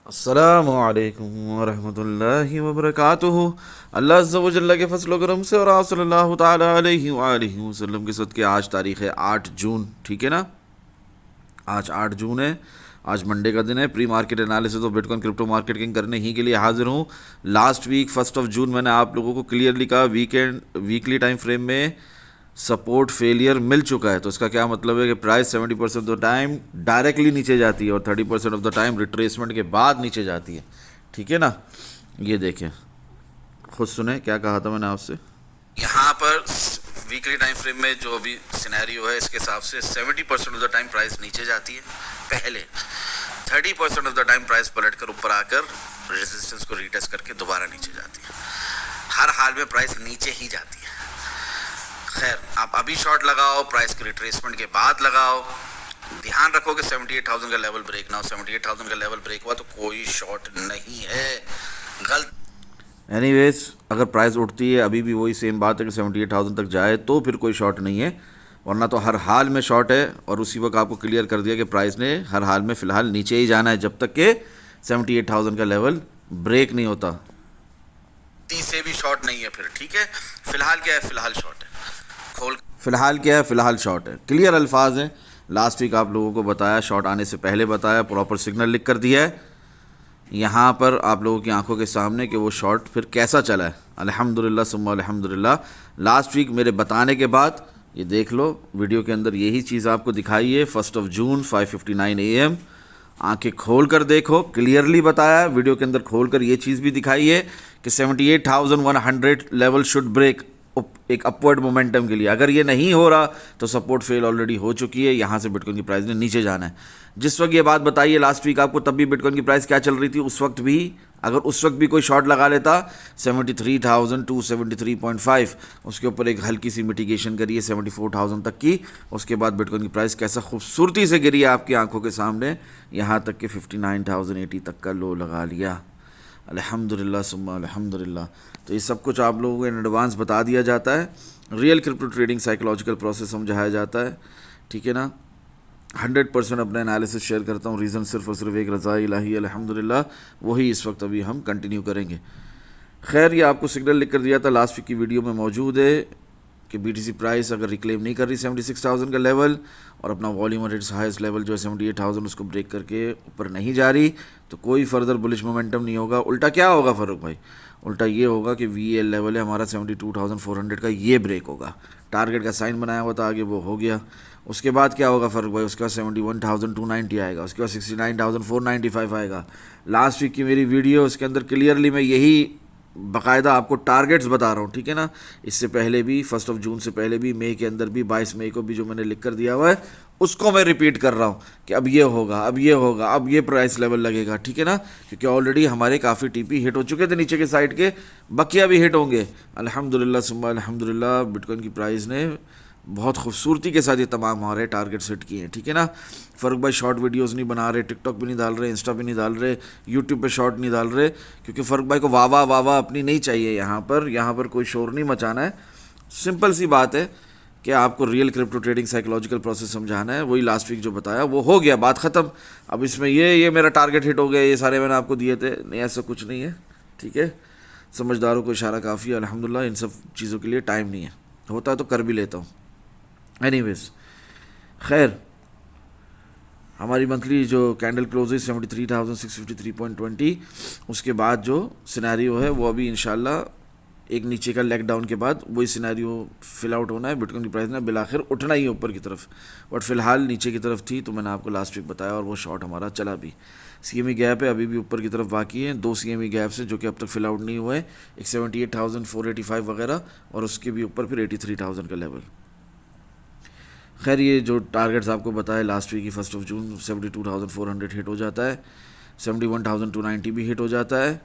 अस्सलामु अलैकुम वरहमतुल्लाहि वबरकातुहू। अल्लाह अज़्ज़ा व जल्ला के फजल करम से और आप सल्लल्लाहु ताला अलैहि वसल्लम के सदक़े आज तारीख़ है 8 जून, ठीक है ना। आज 8 जून है, आज मंडे का दिन है। Pre market analysis of bitcoin crypto marketing करने ही के लिए हाजिर हूँ। लास्ट वीक 1 जून मैंने आप लोगों को क्लियरली कहा वीकली टाइम फ्रेम में सपोर्ट फेलियर मिल चुका है। तो इसका क्या मतलब है कि price 70% of the time directly नीचे जाती है और 30% ऑफ द टाइम रिट्रेसमेंट के बाद नीचे जाती है, ठीक है ना। ये देखें, खुद सुने क्या कहा था मैंने आपसे। यहाँ पर वीकली टाइम फ्रेम में जो अभी सिनेरियो है इसके हिसाब से 70% ऑफ द टाइम प्राइस नीचे जाती है पहले, 30% ऑफ द टाइम प्राइस पलट कर ऊपर आकर रेजिस्टेंस को रीटेस्ट करके दोबारा नीचे जाती है। हर हाल में प्राइस नीचे ही जाती है। खैर, आप अभी शॉर्ट लगाओ, प्राइस के रिट्रेसमेंट के बाद लगाओ। ध्यान रखो कि 78,000 का लेवल ब्रेक ना हो। 78,000 का लेवल ब्रेक हुआ तो कोई शॉर्ट नहीं है, गलत। एनीवेज, अगर प्राइस उठती है अभी भी वही सेम बात है कि 78,000 तक जाए तो फिर कोई शॉर्ट नहीं है, वरना तो हर हाल में शॉर्ट है। और उसी वक्त आपको क्लियर कर दिया कि प्राइस ने हर हाल में फ़िलहाल नीचे ही जाना है जब तक कि 78,000 का लेवल ब्रेक नहीं होता। तीसरे भी शॉर्ट नहीं है फिर, ठीक है। फिलहाल क्या है, फिलहाल शॉर्ट है। फ़िलहाल क्या है, फ़िलहाल शॉर्ट है। क्लियर अल्फाज हैं। लास्ट वीक आप लोगों को बताया, शॉर्ट आने से पहले बताया, प्रॉपर सिग्नल लिख कर दिया है यहाँ पर आप लोगों की आंखों के सामने कि वो शॉर्ट फिर कैसा चला है। अल्हम्दुलिल्लाह सुम्मा अल्हम्दुलिल्लाह। लास्ट वीक मेरे बताने के बाद ये देख लो, वीडियो के अंदर यही चीज़ आपको दिखाई है। 1 जून 5:59 AM, आंखें खोल कर देखो, क्लियरली बताया वीडियो के अंदर, खोल कर ये चीज़ भी दिखाई है कि 78,100 लेवल शुड ब्रेक एक अपवर्ड मोमेंटम के लिए। अगर ये नहीं हो रहा तो सपोर्ट फेल ऑलरेडी हो चुकी है, यहाँ से बिटकॉइन की प्राइस ने नीचे जाना है। जिस वक्त ये बात बताइए लास्ट वीक आपको, तब भी बिटकॉइन की प्राइस क्या चल रही थी उस वक्त भी। अगर उस वक्त भी कोई शॉर्ट लगा लेता 73,273.5, उसके ऊपर एक हल्की सी मिटिगेशन करिए 74,000 तक की, उसके बाद बिटकॉइन की प्राइस कैसा खूबसूरती से गिरी आपकी आंखों के सामने, यहाँ तक कि 59,080 तक का लो लगा लिया। अल्हम्दुलिल्लाह सुम्मा अल्हम्दुलिल्लाह। तो ये सब कुछ आप लोगों को इन एडवांस बता दिया जाता है। Real crypto trading psychological process समझाया जाता है, ठीक है ना। 100% अपना एनालिसिस शेयर करता हूँ। रीज़न सिर्फ और सिर्फ एक, रज़ा इलाही अल्हम्दुलिल्लाह, वही इस वक्त अभी हम कंटिन्यू करेंगे। खैर, ये आपको सिग्नल लिख कर दिया था, लास्ट वीक की वीडियो में मौजूद है कि BTC प्राइस अगर रिक्लेम नहीं कर रही 76,000 का लेवल और अपना volume at its highest level जो है 78,000 उसको ब्रेक करके ऊपर नहीं जा रही, तो कोई फर्दर बुलिश मोमेंटम नहीं होगा। उल्टा क्या होगा फ़ारूक भाई, उल्टा ये होगा कि VL लेवल है हमारा 72,400 का, ये ब्रेक होगा। टारगेट का साइन बनाया हुआ था आगे, वो हो गया। उसके बाद क्या होगा फ़ारूक भाई, उसके बाद 71,290 आएगा, उसके बाद 69,495 आएगा। लास्ट वीक की मेरी वीडियो, उसके अंदर क्लियरली मैं यही बाकायदा आपको टारगेट्स बता रहा हूँ, ठीक है ना। इससे पहले भी 1 जून से पहले भी, मई के अंदर भी, 22 मई को भी जो मैंने लिख कर दिया हुआ है उसको मैं रिपीट कर रहा हूँ कि अब ये होगा, अब ये होगा, अब ये प्राइस लेवल लगेगा, ठीक है ना। क्योंकि ऑलरेडी हमारे काफ़ी TP हिट हो चुके थे नीचे के साइड के, बकिया भी हिट होंगे। अल्हम्दुलिल्लाह सुम्मा अल्हम्दुलिल्लाह, बिटकॉइन की प्राइस ने बहुत खूबसूरती के साथ ये तमाम हमारे टारगेट सेट किए हैं, ठीक है ना। फ़ारूक भाई शॉर्ट वीडियोस नहीं बना रहे, टिकटॉक पे नहीं डाल रहे, इंस्टा पे नहीं डाल रहे, यूट्यूब पे शॉर्ट नहीं डाल रहे, क्योंकि फ़ारूक भाई को वाह अपनी नहीं चाहिए। यहाँ पर कोई शोर नहीं मचाना है। सिंपल सी बात है कि आपको real crypto trading psychological process समझाना है। वही लास्ट वीक जो बताया वो हो गया, बात ख़त्म। अब इसमें ये मेरा टारगेट हिट हो गया, ये सारे मैंने आपको दिए थे, नहीं ऐसा कुछ नहीं है, ठीक है। समझदारों को इशारा काफ़ी है, अल्हम्दुलिल्लाह। इन सब चीज़ों के लिए टाइम नहीं है, होता है तो कर भी लेता हूँ। एनीवेज, खैर, हमारी मंथली जो कैंडल क्लोज है 73,653.20, उसके बाद जो सिनेरियो है वो अभी इंशाल्लाह एक नीचे का लेग डाउन के बाद वही सिनेरियो फिल आउट होना है। बिटकॉइन की प्राइस ने बिलाखिर उठना ही है ऊपर की तरफ, बट फिलहाल नीचे की तरफ थी, तो मैंने आपको लास्ट वीक बताया और वो शॉर्ट हमारा चला भी। CME गैप है, अभी भी ऊपर की तरफ बाकी है। 2 CME गैप्स है जो कि अब तक फिल आउट नहीं हुए, एक 78,485 वगैरह और उसके भी ऊपर फिर 83,000 का लेवल। खैर, ये जो टारगेट्स आपको बताए लास्ट वीक की 1 जून 72,400 हिट हो जाता है, 71,290 भी हिट हो जाता है।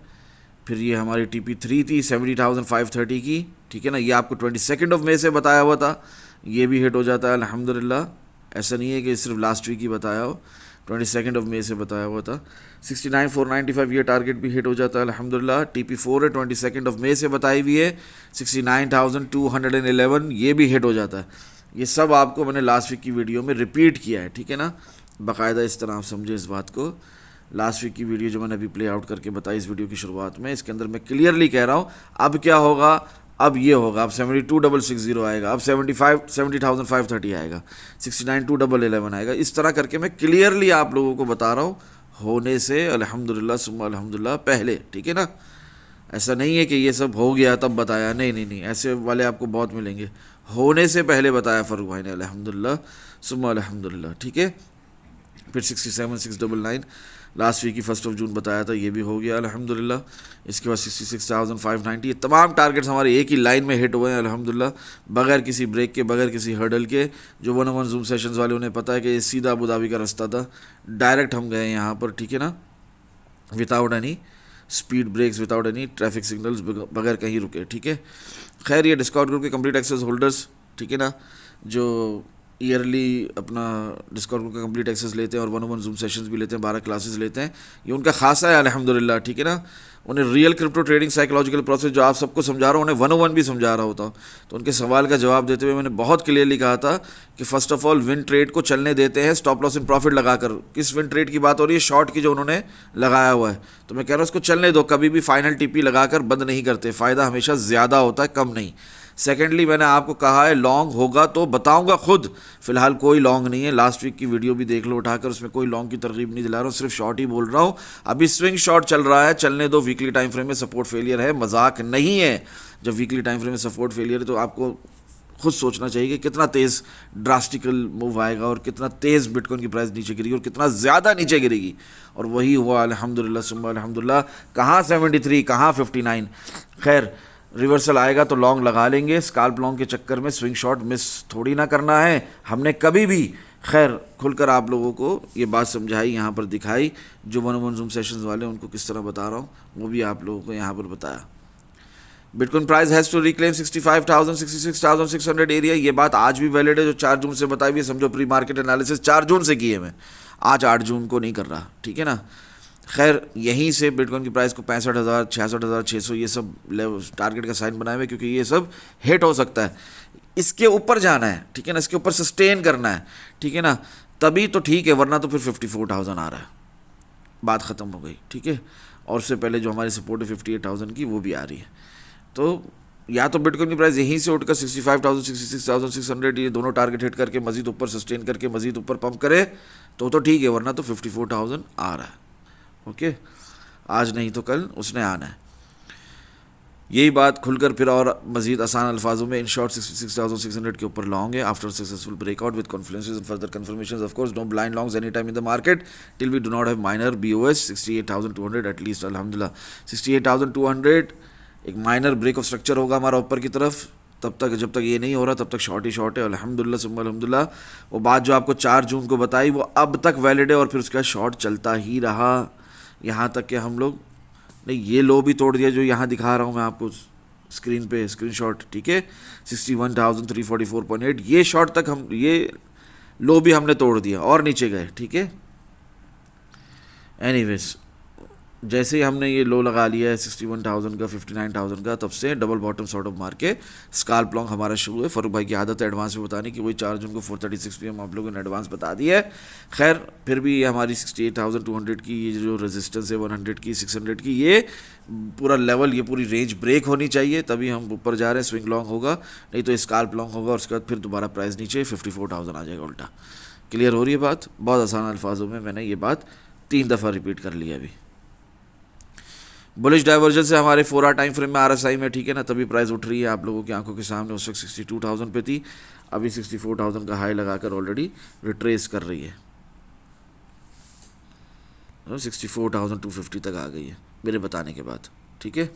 फिर ये हमारी TP3 थी 70,530 की, ठीक है ना। ये आपको 22 मई से बताया हुआ था, ये भी हिट हो जाता है अल्हम्दुलिल्लाह। ऐसा नहीं है कि सिर्फ लास्ट वीक ही बताया हो, 22 मई से बताया हुआ था। 69,495 ये टारगेट भी हिट हो जाता है अल्हम्दुलिल्लाह। TP4 है 22 मई से बताई हुई है, 69,211 ये भी हिट हो जाता है। ये सब आपको मैंने लास्ट वीक की वीडियो में रिपीट किया है, ठीक है ना। बाकायदा इस तरह आप समझे इस बात को। लास्ट वीक की वीडियो जो मैंने अभी प्ले आउट करके बताई इस वीडियो की शुरुआत में, इसके अंदर मैं क्लियरली कह रहा हूँ अब क्या होगा, अब ये होगा, अब 72,660 आएगा, अब 70,530 आएगा, 69,211 आएगा। इस तरह करके मैं क्लियरली आप लोगों को बता रहा हूँ होने से अल्हम्दुलिल्लाह सुम्मा अल्हम्दुलिल्लाह पहले, ठीक है ना। ऐसा नहीं है कि ये सब हो गया तब बताया, नहीं नहीं नहीं, ऐसे वाले आपको बहुत मिलेंगे। होने से पहले बताया फ़ारूक भाई ने अल्हम्दुलिल्लाह सुम्मा अल्हम्दुलिल्लाह, ठीक है। फिर 67,699 लास्ट वीक की 1 जून बताया था, ये भी हो गया अल्हम्दुलिल्लाह। इसके बाद 66,590, ये तमाम टारगेट्स हमारे एक ही लाइन में हिट हुए हैं अल्हम्दुलिल्लाह, बगैर किसी ब्रेक के, बगैर किसी हर्डल के। जो 1-on-1 जूम सेशंस वाले उन्हें पता है कि ये सीधा अबू धाबी का रास्ता था, डायरेक्ट हम गए यहाँ पर, ठीक है ना, without any speed breakers, without any traffic signals, बगैर कहीं रुके, ठीक है। खैर ये डिस्काउंट ग्रुप के कंप्लीट एक्सेस होल्डर्स, ठीक है ना, जो ईयरली अपना डिस्काउंट ग्रुप का कंप्लीट एक्सेस लेते हैं और 1-on-1 जूम सेशंस भी लेते हैं, 12 क्लासेस लेते हैं, ये उनका खासा है अल्हम्दुलिल्लाह, ठीक है ना। उन्हें real crypto trading psychological process जो आप सबको समझा रहा हूँ, उन्हें 1-on-1 भी समझा रहा होता हूँ। तो उनके सवाल का जवाब देते हुए मैंने बहुत क्लियरली कहा था कि first of all win trade को चलने देते हैं स्टॉप लॉस इन प्रॉफिट लगाकर। किस विन ट्रेड की बात हो रही है? शॉर्ट की जो उन्होंने लगाया हुआ है। तो मैं कह रहा हूँ उसको चलने दो, कभी भी फाइनल टीपी लगाकर बंद नहीं करते, फ़ायदा हमेशा ज़्यादा होता है, कम नहीं। सेकेंडली मैंने आपको कहा है लॉन्ग होगा तो बताऊंगा खुद, फिलहाल कोई लॉन्ग नहीं है। लास्ट वीक की वीडियो भी देख लो उठाकर, उसमें कोई लॉन्ग की तरगीब नहीं दिला रहा हूँ, सिर्फ शॉर्ट ही बोल रहा हूँ। अभी स्विंग शॉर्ट चल रहा है, चलने दो। वीकली टाइम फ्रेम में सपोर्ट फेलियर है, मजाक नहीं है। जब वीकली टाइम फ्रेम में सपोर्ट फेलियर है तो आपको खुद सोचना चाहिए कि कितना तेज़ ड्रास्टिकल मूव आएगा और कितना तेज़ बिटकॉइन की प्राइस नीचे गिरेगी और कितना ज़्यादा नीचे गिरेगी। और वही हुआ अल्हम्दुलिल्लाह सुम्मा अल्हम्दुलिल्लाह। कहाँ 73, कहाँ 59। खैर रिवर्सल आएगा तो लॉन्ग लगा लेंगे, स्काल्प लॉन्ग के चक्कर में स्विंग शॉट मिस थोड़ी ना करना है हमने कभी भी। खैर खुलकर आप लोगों को ये बात समझाई, यहाँ पर दिखाई, जो 1-on-1 जूम सेशंस वाले उनको किस तरह बता रहा हूँ वो भी आप लोगों को यहाँ पर बताया। Bitcoin price has to reclaim 65,000 66,600 area, ये बात आज भी वैलिड है जो 4 जून से बताई हुई है। समझो प्री मार्केट एनालिसिस 4 जून से की है मैं, आज 8 जून को नहीं कर रहा, ठीक है ना। खैर यहीं से बिटकॉइन की प्राइस को 65,000 66,600 ये सब टारगेट का साइन बनाए हुए, क्योंकि ये सब हिट हो सकता है। इसके ऊपर जाना है, ठीक है ना, इसके ऊपर सस्टेन करना है, ठीक है ना, तभी तो ठीक है, वरना तो फिर 54,000 आ रहा है, बात ख़त्म हो गई, ठीक है। और उससे पहले जो हमारी सपोर्ट है 58,000 की वो भी आ रही है। तो या तो बिटकॉइन की प्राइस यहीं से उठकर 65,000 66,600 ये दोनों टारगेट हिट करके मजीद ऊपर सस्टेन करके मजीद ऊपर पंप करे तो ठीक है, वरना तो 54,000 आ रहा है। ओके, आज नहीं तो कल उसने आना है। यही बात खुलकर फिर और मजीद आसान अल्फाजों में, इन शॉर्ट 66,600 के ऊपर लॉन्ग है after successful breakout with confluences and further confirmations. Of course no blind longs any time in the market till we do not have minor BOS 68,200 at least अल्हम्दुलिल्लाह। 68,200 एक माइनर ब्रेक ऑफ स्ट्रक्चर होगा हमारा ऊपर की तरफ, तब तक जब तक ये नहीं हो रहा तब तक शॉर्ट ही शॉर्ट है अल्हम्दुलिल्लाह सुम्मा अल्हम्दुलिल्लाह। वो बात जो आपको 4 जून को बताई वो अब तक वैलिड है और फिर उसके बाद शॉर्ट चलता ही रहा, यहाँ तक कि हम लोग नहीं ये लो भी तोड़ दिया जो यहाँ दिखा रहा हूँ मैं आपको स्क्रीन पे स्क्रीनशॉट, ठीक है, 61,344.8 ये शॉर्ट तक हम ये लो भी हमने तोड़ दिया और नीचे गए, ठीक है। एनीवेज जैसे ही हमने ये लो लगा लिया है 61,000 का 59,000 का, तब से डबल बॉटम सॉर्ट ऑफ मार के स्काल्प लॉन्ग हमारा शुरू है। फ़ारूक भाई की आदत है एडवांस में बताने की, वही 4 जून को 4:36 PM आप लोगों ने एडवांस बता दिया है। खैर फिर भी ये हमारी 68,200 की ये जो रेजिस्टेंस है 100 की 600 की, ये पूरा लेवल, ये पूरी रेंज ब्रेक होनी चाहिए तभी हम ऊपर जा रहे हैं। स्विंग लॉन्ग होगा, नहीं तो स्काल्प लॉन्ग होगा और उसके बाद फिर दोबारा प्राइस नीचे 54,000 आ जाएगा उल्टा। क्लियर हो रही है बात? बहुत आसान अल्फाजों में मैंने ये बात 3 दफ़ा रिपीट कर लिया अभी। बुलिश डाइवर्जन से हमारे 4 आवर टाइम फ्रेम में RSI में, ठीक है ना, तभी प्राइस उठ रही है आप लोगों की आंखों के सामने। उस वक्त 62,000 पे थी, अभी 64,000 का हाई लगाकर ऑलरेडी रिट्रेस कर रही है, 64,250 तक आ गई है मेरे बताने के बाद, ठीक है।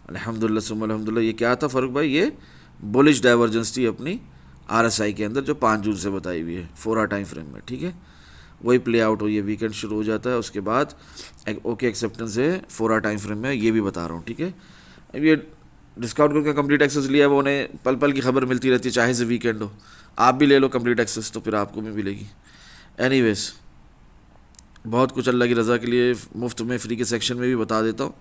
अल्हम्दुलिल्लाह सुम्मा अल्हम्दुलिल्लाह। ये क्या था फ़ारूक भाई? ये बुलिश डाइवर्जेंस थी अपनी RSI के अंदर जो 5 जून से बताई हुई है 4 आवर टाइम फ्रेम में, ठीक है। वही प्ले आउट हुई है, वीकेंड शुरू हो जाता है उसके बाद ओके एक्सेप्टेंस है 4 आवर टाइम फ्रेम में, ये भी बता रहा हूँ, ठीक है। अब ये डिस्काउंट करके कंप्लीट एक्सेस लिया वो उन्हें पल पल की खबर मिलती रहती है, चाहे से वीकेंड हो, आप भी ले लो कंप्लीट एक्सेस तो फिर आपको भी मिलेगी। एनीवेज बहुत कुछ अल्लाह की रज़ा के लिए मुफ्त में फ्री के सेक्शन में भी बता देता हूँ।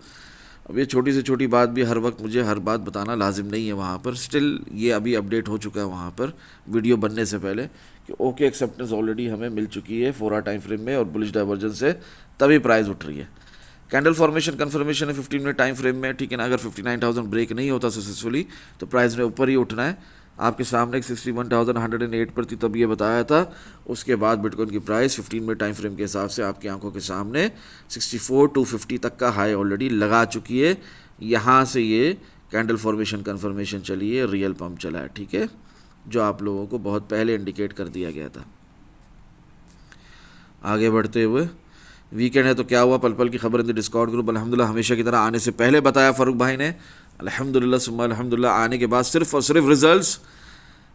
अब ये छोटी से छोटी बात भी हर वक्त मुझे हर बात बताना लाजिम नहीं है वहाँ पर, स्टिल ये अभी अपडेट हो चुका है वहाँ पर वीडियो बनने से पहले कि ओके एक्सेप्टेंस ऑलरेडी हमें मिल चुकी है 4 आवर टाइम फ्रेम में और बुलिश डाइवर्जेंस से तभी प्राइस उठ रही है। कैंडल फॉर्मेशन कन्फर्मेशन है 15 मिनट टाइम फ्रेम में, ठीक है ना। अगर 59,000 ब्रेक नहीं होता सक्सेसफुली तो प्राइस ने ऊपर ही उठना है। आपके सामने 61,108 पर थी तब ये बताया था। उसके बाद बिटकॉइन की प्राइस 15 मिनट टाइम फ्रेम के हिसाब से आपकी आंखों के सामने 64,250 तक का हाई ऑलरेडी लगा चुकी है। यहाँ से ये कैंडल फॉर्मेशन कन्फर्मेशन चली है, रियल पंप चला है, ठीक है, जो आप लोगों को बहुत पहले इंडिकेट कर दिया गया था। आगे बढ़ते हुए वीकेंड है तो क्या हुआ, पल पल की खबर इन द डिस्काउंट ग्रुप। अल्हम्दुलिल्लाह हमेशा की तरह आने से पहले बताया फ़ारूक भाई ने, अल्हम्दुलिल्लाह सुम्मा अल्हम्दुलिल्लाह आने के बाद सिर्फ और सिर्फ रिजल्ट्स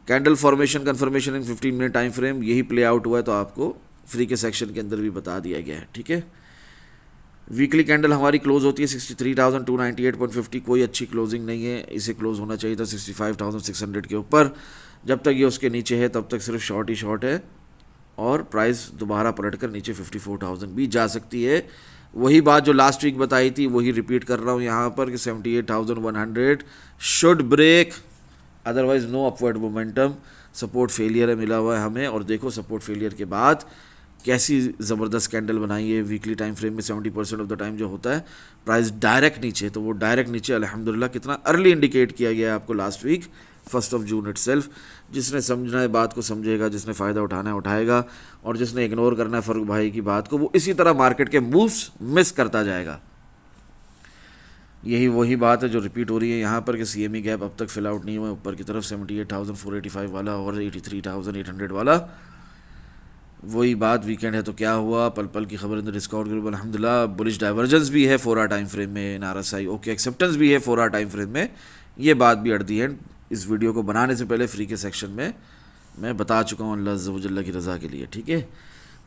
कैंडल फॉर्मेशन कन्फर्मेशन इन 15 मिनट टाइम फ्रेम यही प्ले आउट हुआ है, तो आपको फ्री के सेक्शन के अंदर भी बता दिया गया है, ठीक है। वीकली कैंडल हमारी क्लोज होती है 63,298.50, कोई अच्छी क्लोजिंग नहीं है, इसे क्लोज होना चाहिए था 65,600 के ऊपर। जब तक ये उसके नीचे है तब तक सिर्फ शॉर्ट ही शॉर्ट है और प्राइस दोबारा पलट कर नीचे 54,000 भी जा सकती है। वही बात जो लास्ट वीक बताई थी वही रिपीट कर रहा हूँ यहाँ पर कि 78,100 should break, otherwise no upward momentum. Support failure है मिला हुआ है हमें, और देखो सपोर्ट फेलियर के बाद कैसी ज़बरदस्त कैंडल बनाई है वीकली टाइम फ्रेम में। 70% ऑफ द टाइम जो होता है प्राइस डायरेक्ट नीचे, तो वो डायरेक्ट नीचे अल्हम्दुलिल्लाह कितना अर्ली इंडिकेट किया गया है आपको लास्ट वीक 1 जून इटसेल्फ। जिसने समझना है बात को समझेगा, जिसने फ़ायदा उठाना है उठाएगा, और जिसने इग्नोर करना है फ़ारूक भाई की बात को वो इसी तरह मार्केट के मूव्स मिस करता जाएगा। यही वही बात है जो रिपीट हो रही है यहाँ पर कि CME गैप अब तक फिल आउट नहीं हुआ ऊपर की तरफ 78,485 वाला और 83,800 वाला। वही बात वीकेंड है तो क्या हुआ, पल पल की खबर इन द डिस्काउंट ग्रुप। अल्हम्दुलिल्लाह बुलिश डाइवर्जेंस भी है 4 आवर टाइम फ्रेम में, नारासाई ओके एक्सेप्टेंस भी है 4 आवर टाइम फ्रेम में। ये बात भी एट दी एंड इस वीडियो को बनाने से पहले फ्री के सेक्शन में मैं बता चुका हूँ अल्लाह अज़्ज़ व जल्ल की रज़ा के लिए, ठीक है।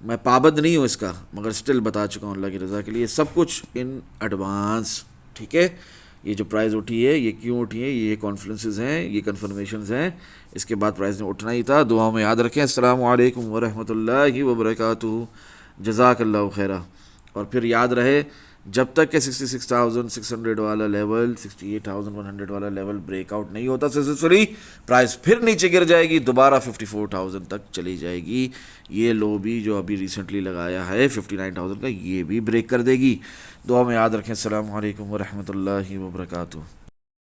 मैं पाबंद नहीं हूँ इसका, मगर स्टिल बता चुका हूँ अल्लाह की रज़ा के लिए, सब कुछ इन एडवांस, ठीक है। ये जो प्राइस उठी है ये क्यों उठी है, ये कॉन्फ्रेंसेस हैं, ये कन्फर्मेशंस हैं, इसके बाद प्राइस ने उठना ही था। दुआओं में याद रखें। अस्सलामु अलैकुम व रहमतुल्लाहि व बरकातुहू, जज़ाकल्लाहु खैरा। और फिर याद रहे जब तक के 66,600 वाला लेवल 68,100 वाला लेवल ब्रेकआउट नहीं होता सक्सेसफुली, प्राइस फिर नीचे गिर जाएगी, दोबारा 54,000 तक चली जाएगी। ये लो भी जो अभी रिसेंटली लगाया है 59,000 का ये भी ब्रेक कर देगी। दुआ में याद रखें। अस्सलामु अलैकुम व रहमतुल्लाहि व बरकातुहू।